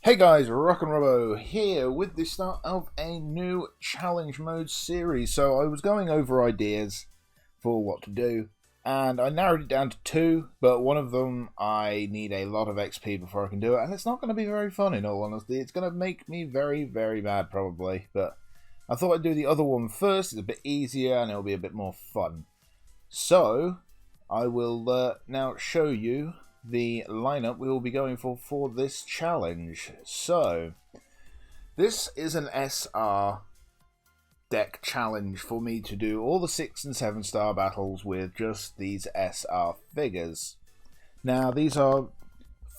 Hey guys, Rock and Robo here with the start of a new challenge mode series. So I was going over ideas for what to do, and I narrowed it down to two, but one of them I need a lot of XP before I can do it, and it's not going to be very fun in all honesty. It's going to make me very, very mad probably, but I thought I'd do the other one first. It's a bit easier and it'll be a bit more fun. So I will now show you the lineup we will be going for this challenge. So this is an SR deck challenge for me to do all the 6 and 7 star battles with just these SR figures. Now these are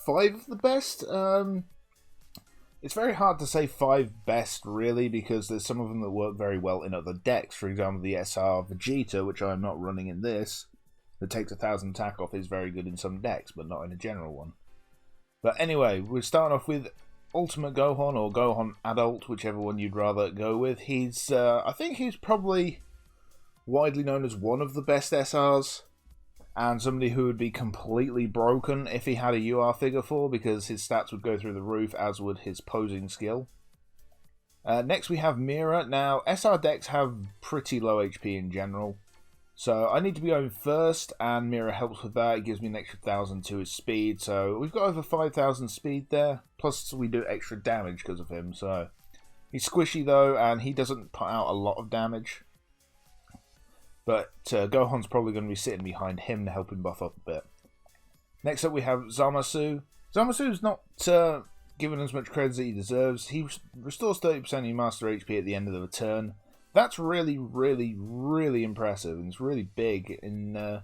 5 of the best. It's very hard to say 5 best really, because there's some of them that work very well in other decks. For example, the SR Vegeta, which I'm not running in this, that takes 1,000 attack off, is very good in some decks, but not in a general one. But anyway, we're starting off with Ultimate Gohan, or Gohan Adult, whichever one you'd rather go with. He's, I think he's probably widely known as one of the best SRs, and somebody who would be completely broken if he had a UR figure for, because his stats would go through the roof, as would his posing skill. Next we have Mira. Now, SR decks have pretty low HP in general, so I need to be going first, and Mira helps with that. It gives me an extra 1,000 to his speed, so we've got over 5,000 speed there, plus we do extra damage because of him. So he's squishy though, and he doesn't put out a lot of damage, but Gohan's probably going to be sitting behind him to help him buff up a bit. Next up we have Zamasu. Zamasu's not given as much credit as he deserves. He restores 30% of your master HP at the end of the turn. That's really, really, really impressive, and it's really big in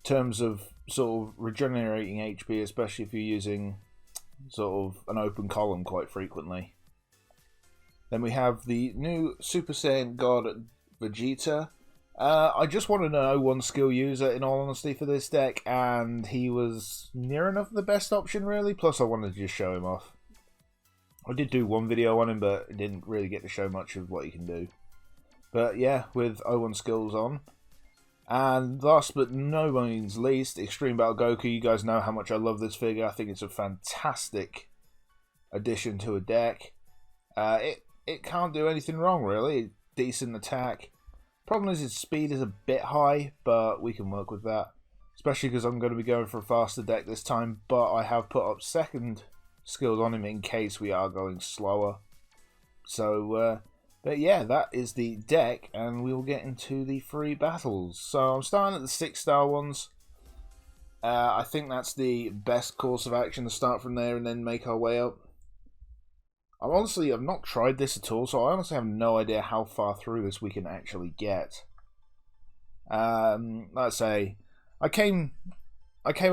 terms of sort of regenerating HP, especially if you're using sort of an open column quite frequently. Then we have the new Super Saiyan God Vegeta. I just wanted an 01 skill user, in all honesty, for this deck, and he was near enough the best option, really. Plus, I wanted to just show him off. I did do one video on him, but didn't really get to show much of what he can do. But yeah, with 01 skills on. And last but no means least, Extreme Battle Goku. You guys know how much I love this figure. I think it's a fantastic addition to a deck. It can't do anything wrong, really. Decent attack. Problem is, its speed is a bit high, but we can work with that. Especially because I'm going to be going for a faster deck this time, but I have put up second skills on him in case we are going slower. So, but yeah, that is the deck, and we will get into the 3 battles. So I'm starting at the 6-star ones. I think that's the best course of action, to start from there and then make our way up. I've not tried this at all, so I honestly have no idea how far through this we can actually get. Let's say, I came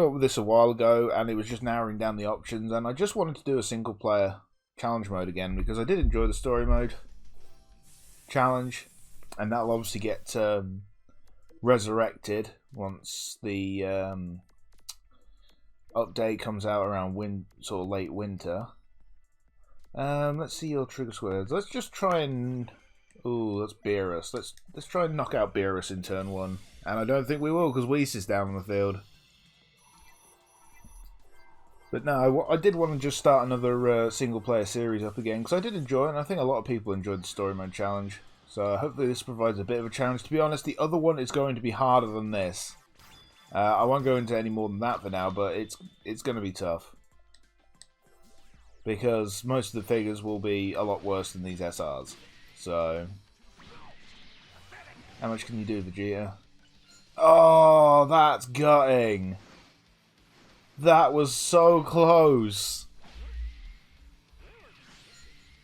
up with this a while ago, and it was just narrowing down the options, and I just wanted to do a single player challenge mode again, because I did enjoy the story mode challenge, and that'll obviously get resurrected once the update comes out around sort of late winter. Let's see your trigger squares. Let's just try and... Ooh, that's Beerus. Let's try and knock out Beerus in turn 1. And I don't think we will, because Whis is down on the field. But no, I did want to just start another single-player series up again, because I did enjoy it, and I think a lot of people enjoyed the story mode challenge. So hopefully this provides a bit of a challenge. To be honest, the other one is going to be harder than this. I won't go into any more than that for now, but it's going to be tough, because most of the figures will be a lot worse than these SRs. So, how much can you do, Vegeta? Oh, that's gutting. That was so close.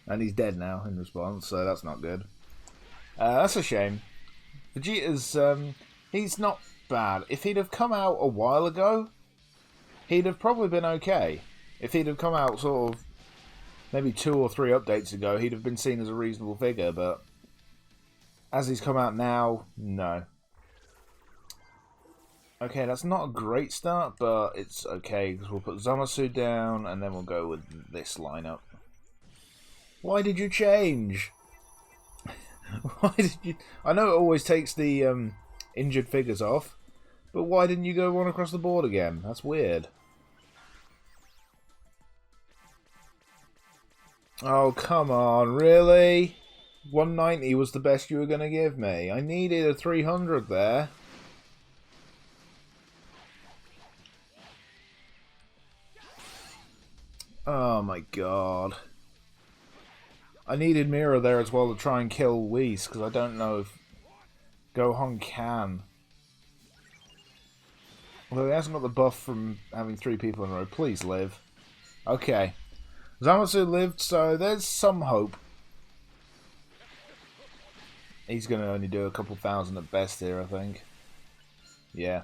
And he's dead now in response, so that's not good. That's a shame. Vegeta's, he's not bad. If he'd have come out a while ago, he'd have probably been okay. If he'd have come out sort of maybe 2 or 3 updates ago, he'd have been seen as a reasonable figure, but as he's come out now, no. Okay, that's not a great start, but it's okay, because we'll put Zamasu down, and then we'll go with this lineup. Why did you change? Why did you... I know it always takes the injured figures off, but why didn't you go one across the board again? That's weird. Oh, come on, really? 190 was the best you were going to give me. I needed a 300 there. Oh my god. I needed Mira there as well to try and kill Whis, because I don't know if Gohan can. Although he hasn't got the buff from having 3 people in a row. Please live. Okay. Zamasu lived, so there's some hope. He's going to only do a couple thousand at best here, I think. Yeah.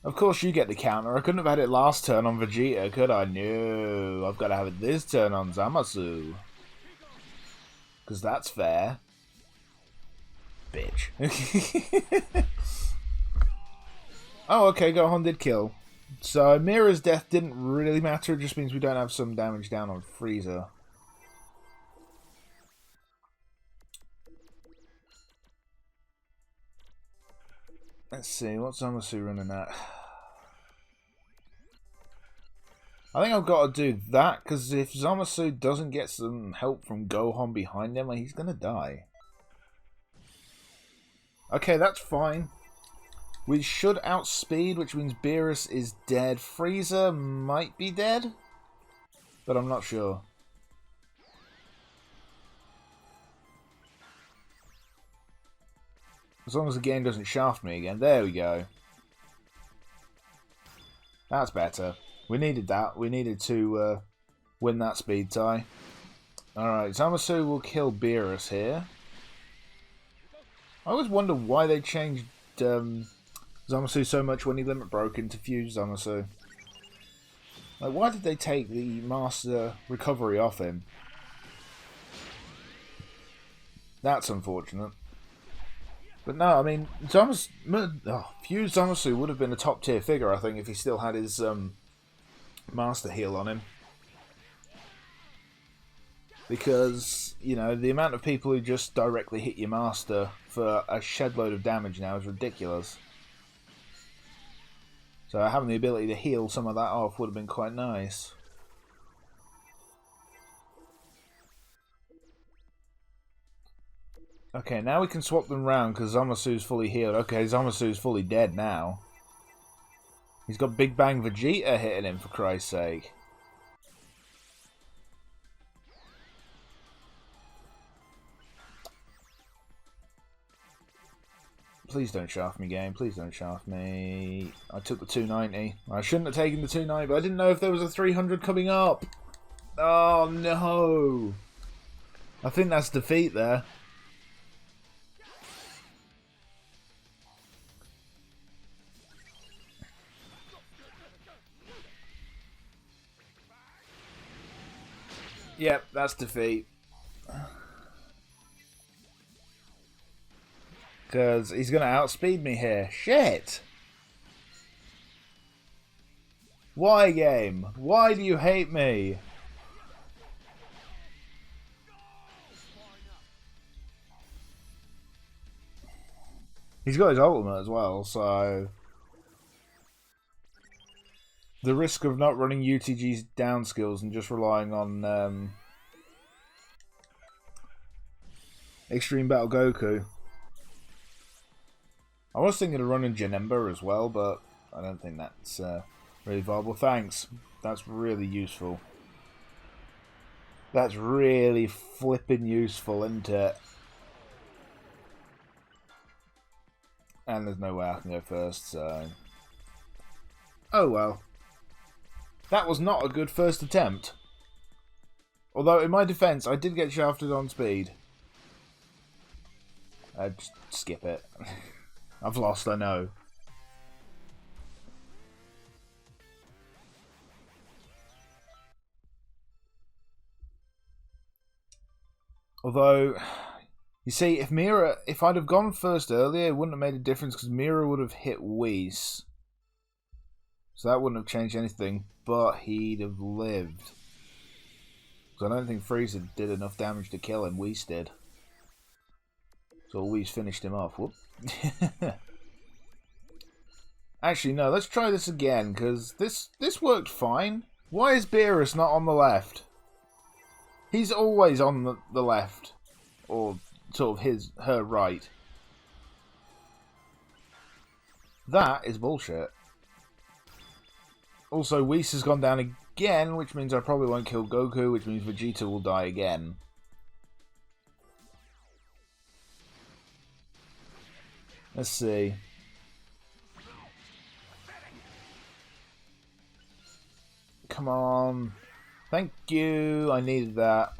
Of course you get the counter. I couldn't have had it last turn on Vegeta, could I? No. I've got to have it this turn on Zamasu. Because that's fair. Bitch. Oh, okay, Gohan did kill. So Mira's death didn't really matter. It just means we don't have some damage down on Frieza. Let's see, what's Zamasu running at? I think I've got to do that, because if Zamasu doesn't get some help from Gohan behind him, he's going to die. Okay, that's fine. We should outspeed, which means Beerus is dead. Frieza might be dead, but I'm not sure. As long as the game doesn't shaft me again. There we go. That's better. We needed that. We needed to win that speed tie. Alright, Zamasu will kill Beerus here. I always wonder why they changed Zamasu so much when he limit broke into Fuse Zamasu. Like, why did they take the Master recovery off him? That's unfortunate. But no, I mean, Fuse Zamasu would have been a top tier figure, I think, if he still had his Master heal on him. Because, you know, the amount of people who just directly hit your Master for a shed load of damage now is ridiculous. So having the ability to heal some of that off would have been quite nice. Okay, now we can swap them round because Zamasu's fully healed. Okay, Zamasu's fully dead now. He's got Big Bang Vegeta hitting him, for Christ's sake. Please don't shaft me, game. Please don't shaft me. I took the 290. I shouldn't have taken the 290, but I didn't know if there was a 300 coming up. Oh, no. I think that's defeat there. Yep, that's defeat. Because he's going to outspeed me here. Shit! Why, game? Why do you hate me? He's got his ultimate as well, so... The risk of not running UTG's down skills and just relying on Extreme Battle Goku. I was thinking of running Janemba as well, but I don't think that's really viable. Thanks. That's really useful. That's really flipping useful, isn't it? And there's no way I can go first, so... Oh well. That was not a good first attempt. Although, in my defense, I did get shafted on speed. Just skip it. I've lost, I know. Although, you see, if I'd have gone first earlier, it wouldn't have made a difference because Mira would have hit Whis. So that wouldn't have changed anything, but he'd have lived. Because I don't think Frieza did enough damage to kill him, Whis did. So Whis finished him off. Whoop. Actually, no, let's try this again, because this worked fine. Why is Beerus not on the left? He's always on the left. Or sort of her right. That is bullshit. Also, Whis has gone down again, which means I probably won't kill Goku, which means Vegeta will die again. Let's see. Come on. Thank you. I needed that.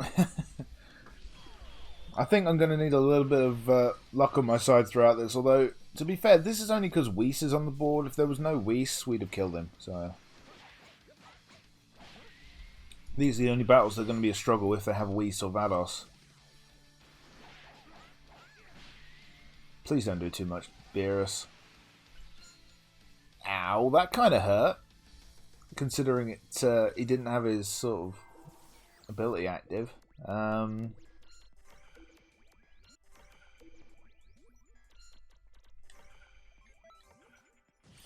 I think I'm going to need a little bit of luck on my side throughout this. Although, to be fair, this is only because Whis is on the board. If there was no Whis, we'd have killed him. So these are the only battles that are going to be a struggle if they have Whis or Vados. Please don't do too much, Beerus. Ow, that kind of hurt. Considering it, he didn't have his sort of ability active.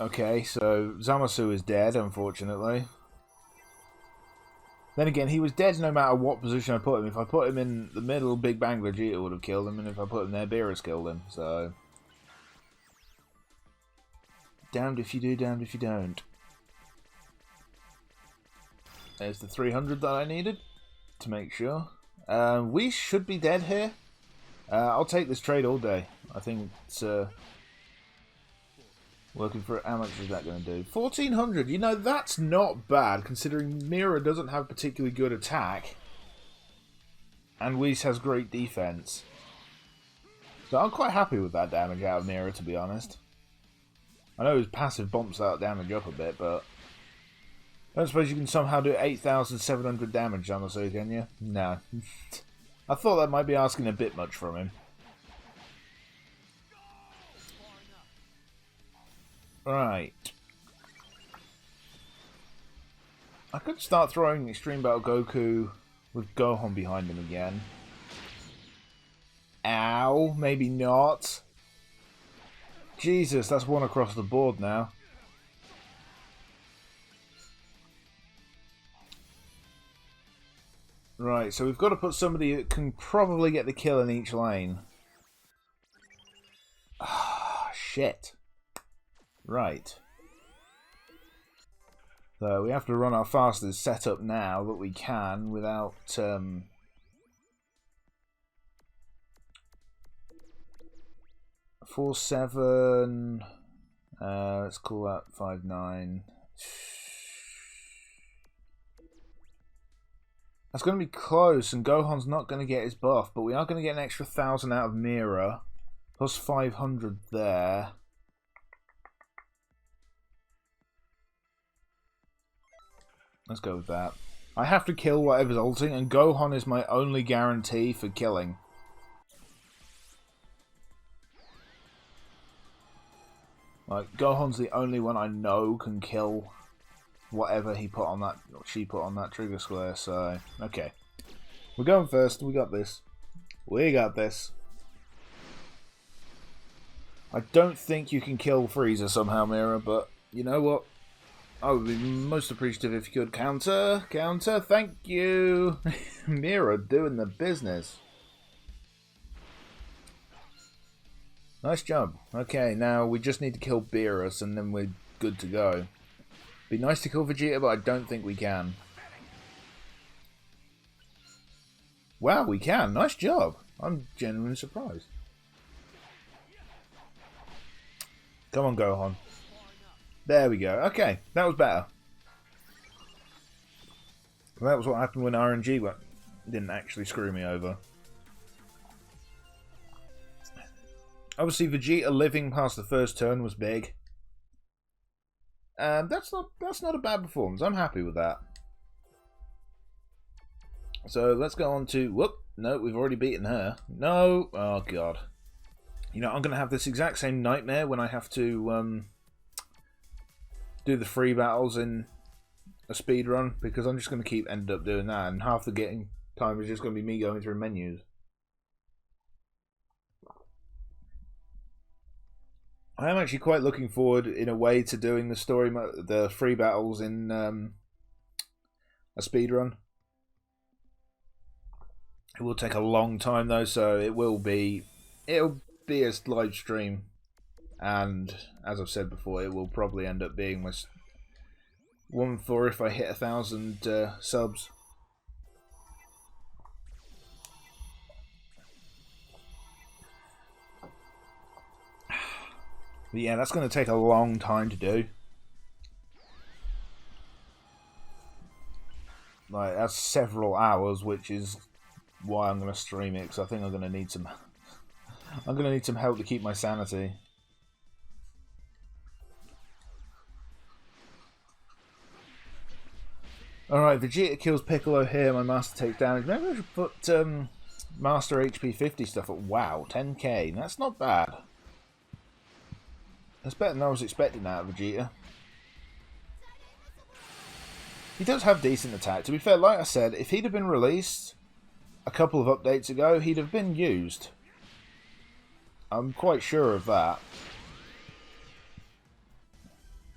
Okay, so Zamasu is dead, unfortunately. Then again, he was dead no matter what position I put him. If I put him in the middle, Big Bang Vegeta would have killed him, and if I put him there, Beerus killed him, so... Damned if you do, damned if you don't. There's the 300 that I needed, to make sure. We should be dead here. I'll take this trade all day. I think it's... working for how much is that going to do? 1400. You know, that's not bad considering Mira doesn't have particularly good attack, and Whis has great defense. So I'm quite happy with that damage out of Mira, to be honest. I know his passive bumps that damage up a bit, but I don't suppose you can somehow do 8,700 damage on the so can you? No. I thought that might be asking a bit much from him. Right. I could start throwing Extreme Battle Goku with Gohan behind him again. Ow, maybe not. Jesus, that's one across the board now. Right, so we've got to put somebody that can probably get the kill in each lane. Ah, shit. Right. So we have to run our fastest setup now that we can without 4-7. Let's call that 5-9. That's going to be close, and Gohan's not going to get his buff, but we are going to get an extra 1,000 out of Mira, plus 500 there. Let's go with that. I have to kill whatever's ulting, and Gohan is my only guarantee for killing. Like, Gohan's the only one I know can kill whatever he put on that, or she put on that trigger square, so, okay. We're going first, we got this. We got this. I don't think you can kill Frieza somehow, Mira, but you know what? I would be most appreciative if you could counter, thank you! Mira doing the business. Nice job. Okay, now we just need to kill Beerus and then we're good to go. Be nice to kill Vegeta, but I don't think we can. Wow, we can. Nice job. I'm genuinely surprised. Come on, Gohan. There we go. Okay, that was better. That was what happened when RNG didn't actually screw me over. Obviously, Vegeta living past the first turn was big. And that's not a bad performance. I'm happy with that. So let's go on to... Whoop! No, we've already beaten her. No! Oh, God. You know, I'm going to have this exact same nightmare when I have to do the free battles in a speed run, because I'm just going to end up doing that, and half the getting time is just going to be me going through menus. I am actually quite looking forward, in a way, to doing the free battles in a speed run. It will take a long time though, so it'll be a live stream, and as I've said before, it will probably end up being my one for if I hit 1,000 subs. But yeah, that's going to take a long time to do. Like, that's several hours, which is why I'm going to stream it, because I think I'm going to need some I'm going to need some help to keep my sanity. Alright, Vegeta kills Piccolo here, my master takes damage. Maybe I should put master HP 50 stuff at WoW, 10k. That's not bad. That's better than I was expecting out of Vegeta. He does have decent attack. To be fair, like I said, if he'd have been released a couple of updates ago, he'd have been used. I'm quite sure of that.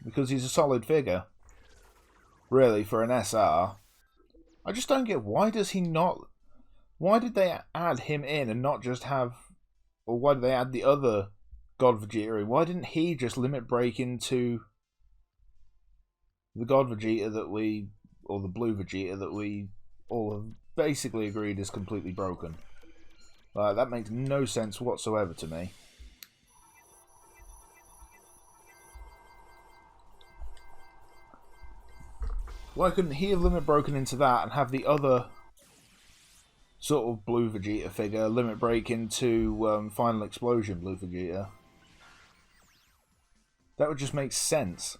Because he's a solid figure. Really, for an SR. I just don't get, why does he not... Why did they add him in and not just have... Or why did they add the other God Vegeta? Why didn't he just limit break into the God Vegeta that we, or the blue Vegeta that we all have basically agreed is completely broken? That makes no sense whatsoever to me. Why couldn't he have limit broken into that and have the other sort of blue Vegeta figure limit break into Final Explosion blue Vegeta? That would just make sense.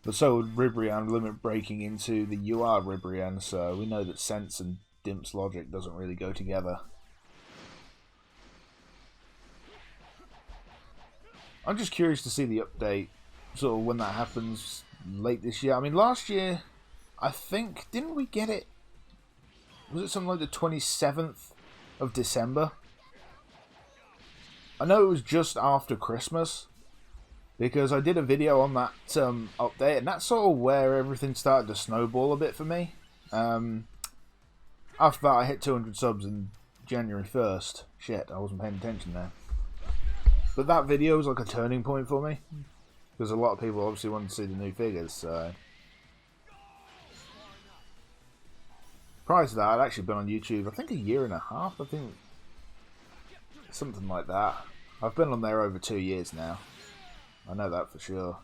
But so would Ribrian limit breaking into the UR Ribrian, so we know that sense and Dimp's logic doesn't really go together. I'm just curious to see the update, sort of when that happens late this year. I mean, last year, I think, didn't we get it? Was it something like the 27th of December? I know it was just after Christmas, because I did a video on that update, and that's sort of where everything started to snowball a bit for me. After that, I hit 200 subs on January 1st. Shit, I wasn't paying attention there. But that video was like a turning point for me, because a lot of people obviously wanted to see the new figures, so... Prior to that, I'd actually been on YouTube, I think a year and a half, I think. Something like that. I've been on there over 2 years now. I know that for sure.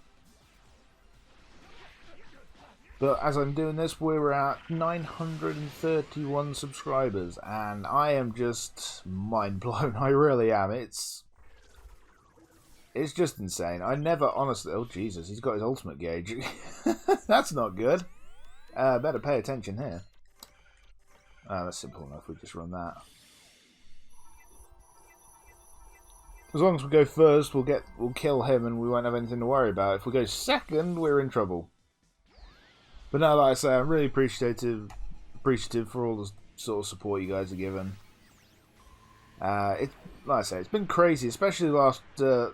But as I'm doing this, we're at 931 subscribers, and I am just mind blown. I really am. It's just insane. I never honestly... Oh, Jesus, he's got his ultimate gauge. That's not good. Better pay attention here. That's simple enough. We just run that. As long as we go first, we'll kill him, and we won't have anything to worry about. If we go second, we're in trouble. But no, like I say, I'm really appreciative for all the sort of support you guys are giving. Like I say, it's been crazy, especially the last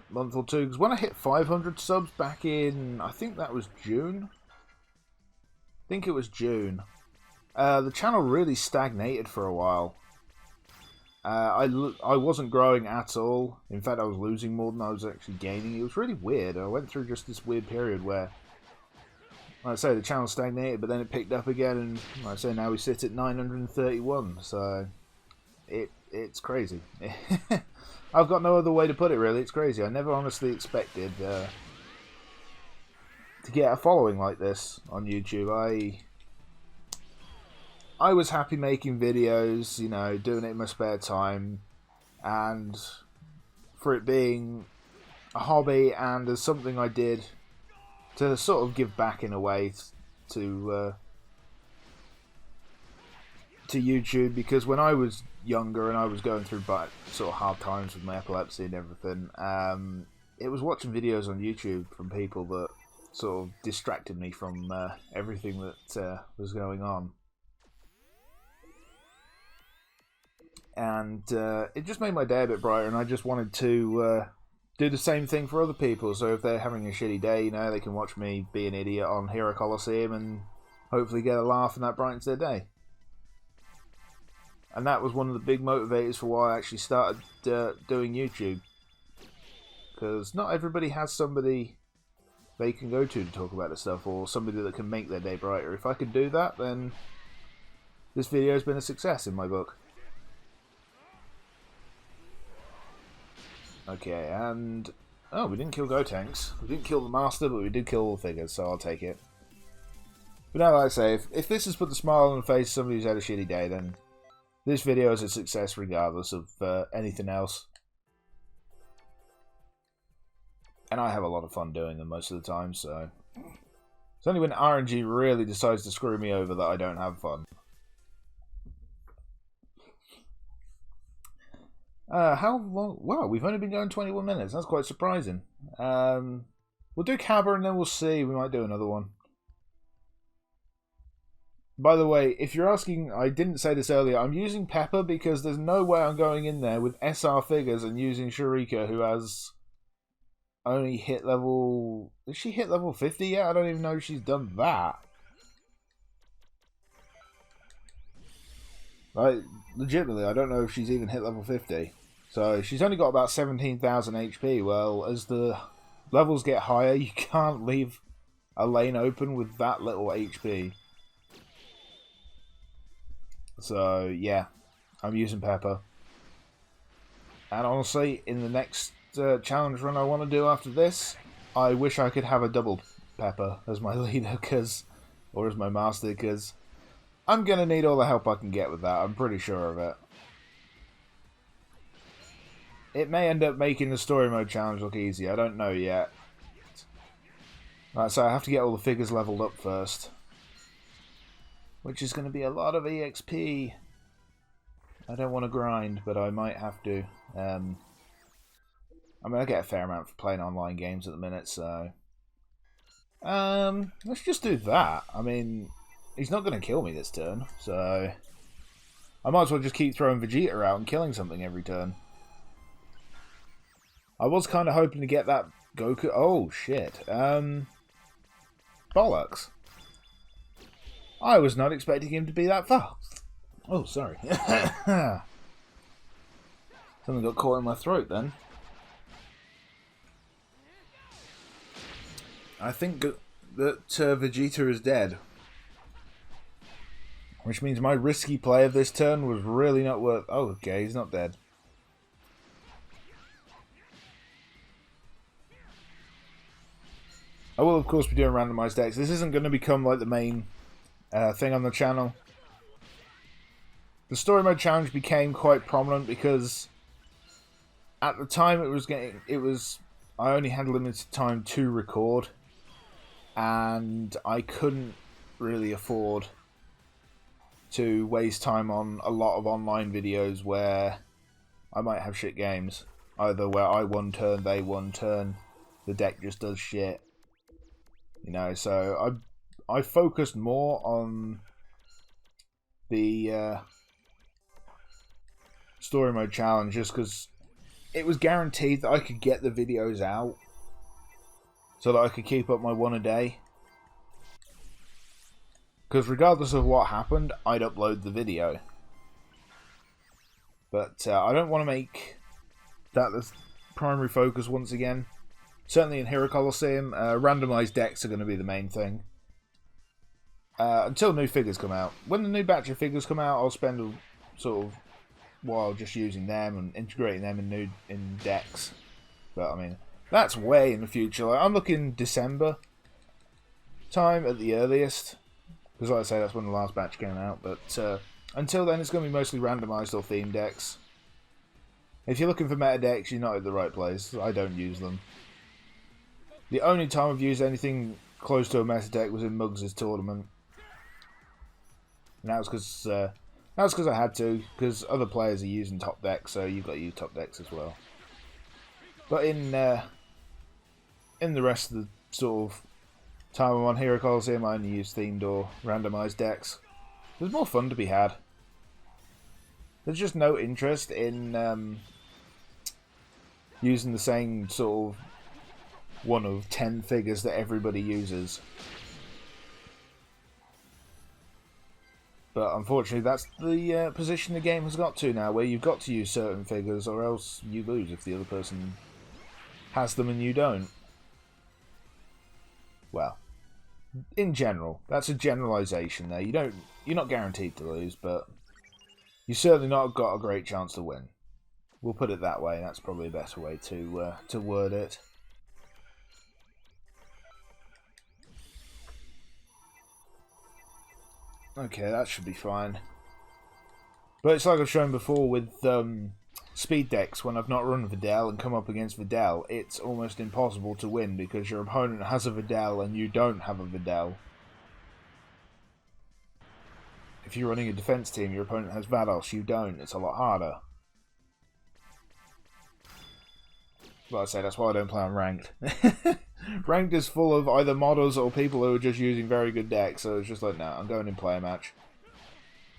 month or two. Because when I hit 500 subs back in, I think that was June. I think it was June. The channel really stagnated for a while. I wasn't growing at all. In fact, I was losing more than I was actually gaining. It was really weird. I went through just this weird period where, like I say, the channel stagnated, but then it picked up again, and like I say, now we sit at 931. So it's crazy. I've got no other way to put it, really. It's crazy. I never honestly expected to get a following like this on YouTube. I was happy making videos, you know, doing it in my spare time, and for it being a hobby and as something I did to sort of give back in a way to YouTube, because when I was younger and I was going through sort of hard times with my epilepsy and everything, it was watching videos on YouTube from people that sort of distracted me from everything that was going on. And it just made my day a bit brighter, and I just wanted to do the same thing for other people. So if they're having a shitty day, you know, they can watch me be an idiot on Hero Colosseum and hopefully get a laugh, and that brightens their day. And that was one of the big motivators for why I actually started doing YouTube. Because not everybody has somebody they can go to talk about this stuff, or somebody that can make their day brighter. If I could do that, then this video has been a success in my book. Okay, and... oh, we didn't kill Gotenks. We didn't kill the Master, but we did kill all the figures, so I'll take it. But now, like I say, if this has put the smile on the face of somebody who's had a shitty day, then this video is a success regardless of anything else. And I have a lot of fun doing them most of the time, so... it's only when RNG really decides to screw me over that I don't have fun. How long? Wow, we've only been going 21 minutes. That's quite surprising. We'll do Cabba and then we'll see. We might do another one. By the way, if you're asking, I didn't say this earlier, I'm using Pepper because there's no way I'm going in there with SR figures and using Sharika, who has only hit level... Did she hit level 50 yet? I don't even know if she's done that. Like, legitimately, I don't know if she's even hit level 50. So, she's only got about 17,000 HP. Well, as the levels get higher, you can't leave a lane open with that little HP. So, yeah, I'm using Pepper. And honestly, in the next challenge run I want to do after this, I wish I could have a double Pepper as my leader, or as my master, because I'm going to need all the help I can get with that. I'm pretty sure of it. It may end up making the story mode challenge look easy. I don't know yet. Right, so I have to get all the figures leveled up first. Which is going to be a lot of EXP. I don't want to grind, but I might have to. I mean, I get a fair amount for playing online games at the minute, so... let's just do that. I mean, he's not going to kill me this turn, so... I might as well just keep throwing Vegeta out and killing something every turn. I was kind of hoping to get that Goku... oh, shit. Bollocks. I was not expecting him to be that far. Oh, sorry. Something got caught in my throat then. I think that Vegeta is dead. Which means my risky play of this turn was really not worth... oh, okay, he's not dead. I will, of course, be doing randomized decks. This isn't going to become like the main thing on the channel. The story mode challenge became quite prominent because at the time I only had limited time to record, and I couldn't really afford to waste time on a lot of online videos where I might have shit games. Either where I one turn, they one turn, the deck just does shit. You know, so I focused more on the story mode challenge just because it was guaranteed that I could get the videos out so that I could keep up my one a day. Because regardless of what happened, I'd upload the video. But I don't want to make that the primary focus once again. Certainly in Hero Colosseum, randomized decks are going to be the main thing. Until new figures come out. When the new batch of figures come out, I'll spend a sort of while just using them and integrating them in decks. But I mean, that's way in the future. Like, I'm looking December time at the earliest. Because like I say, that's when the last batch came out. But until then, it's going to be mostly randomized or themed decks. If you're looking for meta decks, you're not at the right place. I don't use them. The only time I've used anything close to a meta deck was in Muggs' tournament. And that was because I had to, because other players are using top decks, so you've got to use top decks as well. But in the rest of the sort of time I'm on Hero Colosseum, I only use themed or randomized decks. There's more fun to be had. There's just no interest in using the same sort of one of 10 figures that everybody uses. But unfortunately, that's the position the game has got to now, where you've got to use certain figures, or else you lose if the other person has them and you don't. Well, in general, that's a generalization there. You're not guaranteed to lose, but you certainly not got a great chance to win. We'll put it that way. That's probably a better way to word it. Okay, that should be fine. But it's like I've shown before with speed decks, when I've not run Videl and come up against Videl, it's almost impossible to win because your opponent has a Videl and you don't have a Videl. If you're running a defense team, your opponent has Vados, you don't. It's a lot harder. Like I say, that's why I don't play on Ranked. Ranked is full of either modders or people who are just using very good decks, so it's just like, no, I'm going in player match.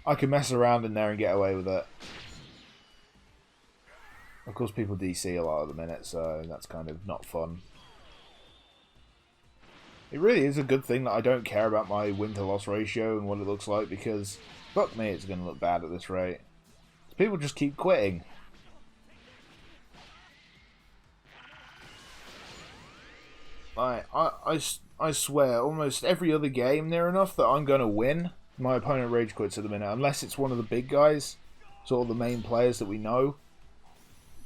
I can mess around in there and get away with it. Of course, people DC a lot at the minute, so that's kind of not fun. It really is a good thing that I don't care about my win-to-loss ratio and what it looks like, because, fuck me, it's going to look bad at this rate. People just keep quitting. I swear, almost every other game near enough that I'm going to win, my opponent rage quits at the minute. Unless it's one of the big guys, sort of the main players that we know.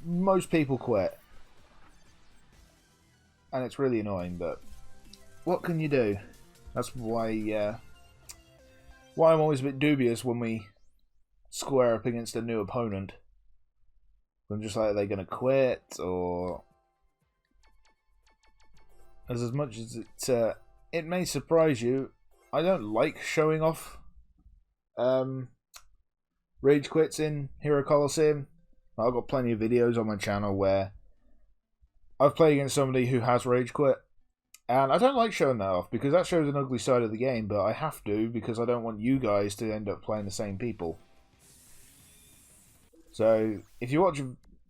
Most people quit. And it's really annoying, but what can you do? That's why I'm always a bit dubious when we square up against a new opponent. I'm just like, are they going to quit, or... As much as it may surprise you, I don't like showing off rage quits in Hero Colosseum. I've got plenty of videos on my channel where I've played against somebody who has rage quit, and I don't like showing that off because that shows an ugly side of the game, but I have to because I don't want you guys to end up playing the same people. So if you watch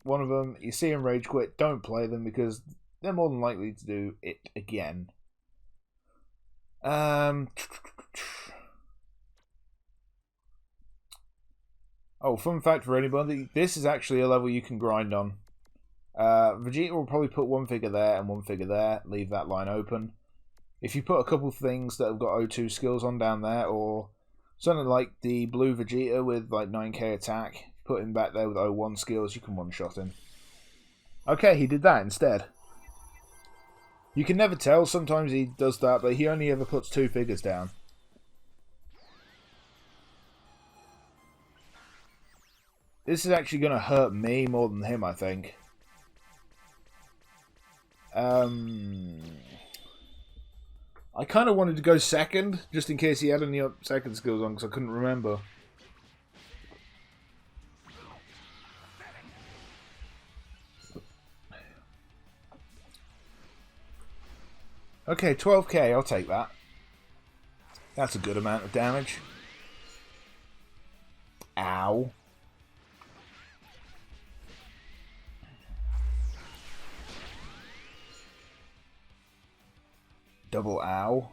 one of them, you see them rage quit, don't play them because they're more than likely to do it again. Oh, fun fact for anybody, this is actually a level you can grind on. Vegeta will probably put one figure there and one figure there, leave that line open. If you put a couple of things that have got O2 skills on down there, or something like the blue Vegeta with like 9k attack, put him back there with O1 skills, you can one-shot him. Okay, he did that instead. You can never tell, sometimes he does that, but he only ever puts 2 figures down. This is actually going to hurt me more than him, I think. I kind of wanted to go second, just in case he had any second skills on, because I couldn't remember. Okay, 12k, I'll take that. That's a good amount of damage. Ow. Double ow.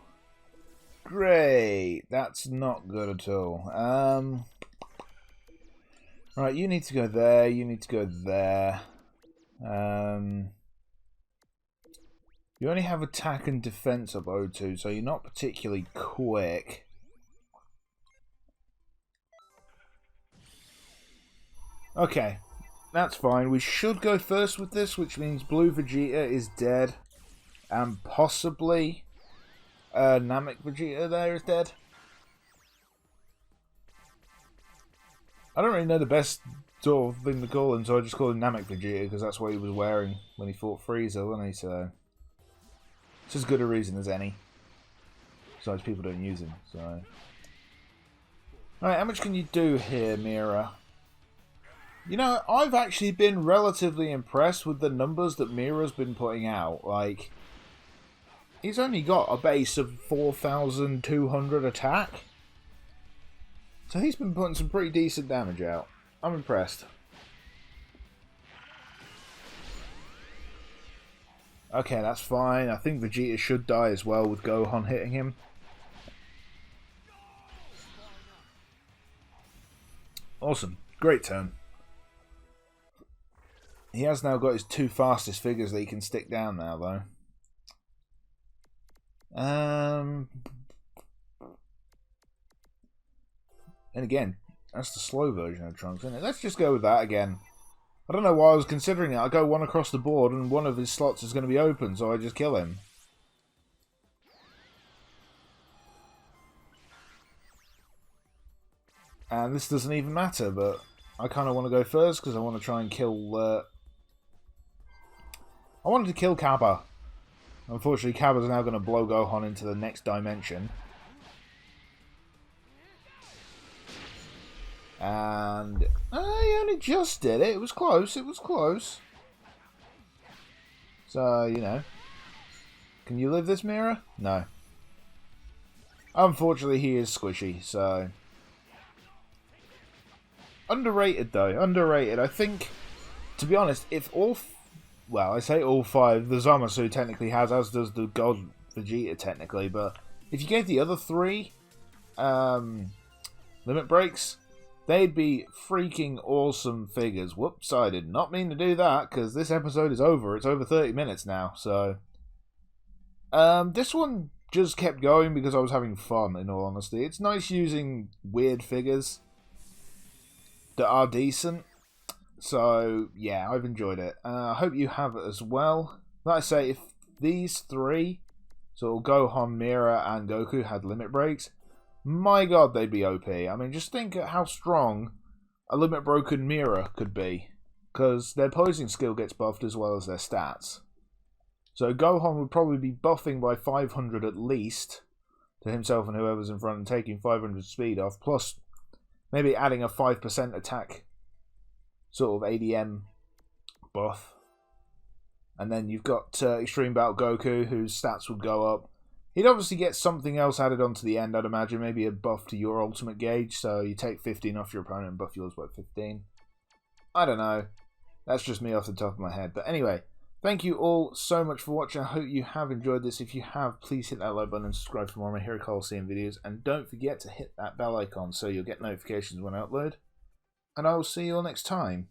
Great. That's not good at all. Right, you need to go there. You need to go there. You only have attack and defense of O2, so you're not particularly quick. Okay, that's fine. We should go first with this, which means Blue Vegeta is dead. And possibly Namek Vegeta there is dead. I don't really know the best sort of thing to call him, so I just call him Namek Vegeta because that's what he was wearing when he fought Frieza, wasn't he? So it's as good a reason as any. Besides, people don't use him, so... Alright, how much can you do here, Mira? You know, I've actually been relatively impressed with the numbers that Mira's been putting out. Like, he's only got a base of 4,200 attack. So he's been putting some pretty decent damage out. I'm impressed. Okay, that's fine. I think Vegeta should die as well with Gohan hitting him. Awesome. Great turn. He has now got his 2 fastest figures that he can stick down now, though. And again, that's the slow version of Trunks, isn't it? Let's just go with that again. I don't know why I was considering it. I go one across the board and one of his slots is going to be open, so I just kill him. And this doesn't even matter, but I kind of want to go first because I want to try and kill... I wanted to kill Kappa. Unfortunately, Kappa's now going to blow Gohan into the next dimension. And I only just did it. It was close. It was close. So, you know. Can you live this, Mira? No. Unfortunately, he is squishy, so... Underrated, though. Underrated. I think, to be honest, if all... Well, I say all 5. The Zamasu technically has, as does the God Vegeta technically, but if you gave the other 3 limit breaks... They'd be freaking awesome figures. Whoops, I did not mean to do that, because this episode is over. It's over 30 minutes now, so... this one just kept going because I was having fun, in all honesty. It's nice using weird figures that are decent. So, yeah, I've enjoyed it. I hope you have as well. Like I say, if these 3, so Gohan, Mira, and Goku had limit breaks... My god, they'd be OP. I mean, just think at how strong a limit broken Mira could be. Because their posing skill gets buffed as well as their stats. So Gohan would probably be buffing by 500 at least to himself and whoever's in front and taking 500 speed off. Plus, maybe adding a 5% attack sort of ADM buff. And then you've got Extreme Battle Goku, whose stats would go up. He'd obviously get something else added onto the end, I'd imagine. Maybe a buff to your ultimate gauge, so you take 15 off your opponent and buff yours by 15. I don't know. That's just me off the top of my head. But anyway, thank you all so much for watching. I hope you have enjoyed this. If you have, please hit that like button and subscribe for more of my Hero Colosseum videos. And don't forget to hit that bell icon so you'll get notifications when I upload. And I will see you all next time.